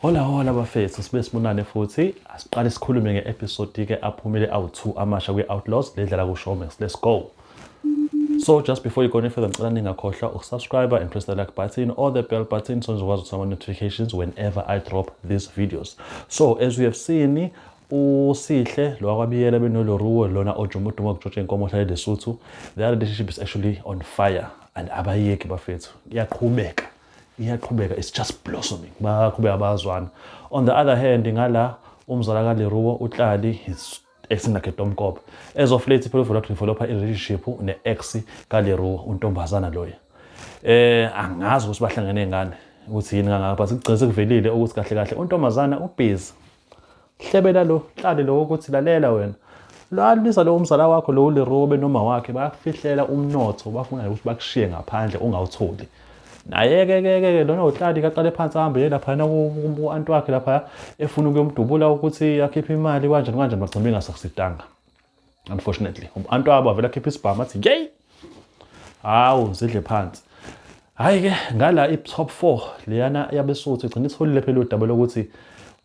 Hola bafethu, sibe sibonane futhi. Asiqale sikhulume nge-episode ke aphumile awu-2 amasha kwi-Outlaws ledlala ku-Showmax. Let's go. So just before you go any further, ngicela ningakhohlwa ukusubscribe and press the like button or the bell button so nizokwazi ukuthola notifications whenever I drop these videos. So as we have seen, uSihle lo wakwabiyela benoloruwo lona ojumuduma ukujotsha inkomo hlale leSuthu, their relationship is actually on fire and abayeki bafethu. Iyaqhubeka. It's just blossoming. Baqhubeka bazwana. On the other hand, ngala umzala kaLeruo uhlali his ex nakhe Domkop. As of late people develop a relationship ne-ex kaLeruo untombazana loya. Angazi ukuthi bahlangene ngani ukuthi yini ngaka but kugcine sekuvelile ukuthi kahle kahle untombazana ubusy. Hlebela lo, hlale lo ukuthi lalela wena. Lalisa lo umzala wakho lo uLeruo benoma wakhe bayakufihlela umnotho bafuna ukuthi bakushiye ngaphandle ungawutholi. Naye-ke lona uhlali kaqale phansi ahambe laphana ku-anti wakhe lapha efuna ukuyomdubula ukuthi akhiphe imali kanjani bagcina bengasaksidanga. Unfortunately anti wabo avela akhipha isibhamu athi yey hawu zidle phansi. Hhayi-ke ngala i-top 4 leyana yabeSuthu igcina itholile phela udaba lokuthi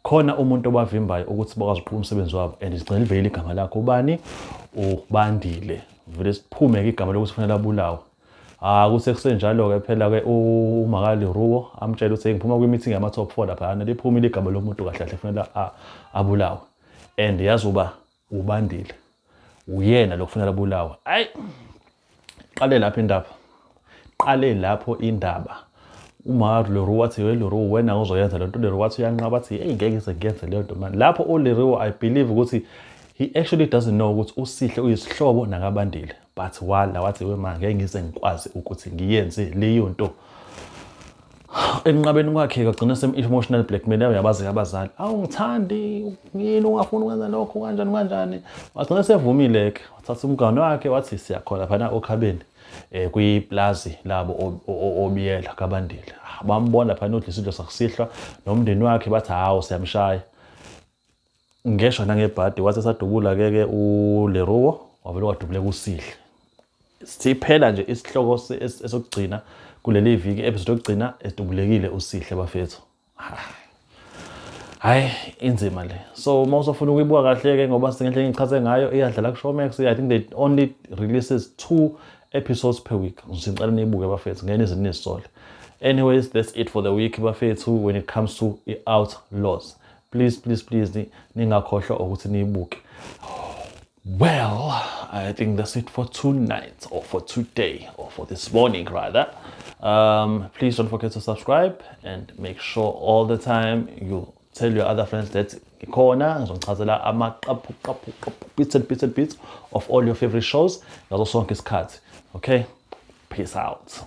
khona umuntu obavimbayo ukuthi bakwazi ukuqhubeka umsebenzi wabo and igcina livele igama lakho ubani uBandile vele siphume-ke igama lokuthi kufanele abulawe. Kuse kusenjalo-ke phela-ke uMakaLeruo amtshela ukuthi ngiphuma kwi-meeting yama-top 4 laphayana liphumile igama lomuntu kahle kahle kufanele abulawe and yazuba uBandile uyena lokufanele abulawe. Hayi qale lapho indaba uMakaLeruo wathi weLeruo wena uzoyenza lento Leruo wathi uyanqaba athi hey ngeke ngiyenze leyo nto man. Lapho uLeruo I believe ukuthi he actually doesn't know ukuthi uSihle uyisihlobo nakaBandile but wathi wema ngeke ngize ngikwazi ukuthi ngiyenze leyo nto. Enqabeni kwakhe kagcina sem-emotional blackmail yabazi abazali awungithandi yini ungafuni ukwenza lokho kanjani wagcina sevumile-ke wathatha umngane wakhe wathi siyakhona phana okhabeni kwiplazi labo obiyela kaBandile. Bambona phana udlisidlo sakusihlwa nomndeni wakhe bathi hawu siyamshaya. Ngeshwa nangebhadi wathi sadubula-ke uLeruo wavele wadubuleka uSihle. Siphela nje isihloko esokugcina kuleli viki episode yokugcina edubulekile uSihle bafethu. Hayi inzima le. So mawusofuna ukuyibuka kahle-ke ngoba singendlela engichaze ngayo iyadlala ku-Showmax. I think they only releases 2 episodes per week. Ngicela niyibuke bafethu ngeke nize nisole. Anyways, that's it for the week bafethu when it comes to Outlaws. Please ningakhohlwa ukuthi niyibuke. Well, I think that's it for tonight or for today or for this morning rather. Please don't forget to subscribe and make sure all the time you tell your other friends that ikhona ngizonichazela amaqaphu bits and bits of all your favorite shows ngaso sonke isikhathi. Okay? Peace out.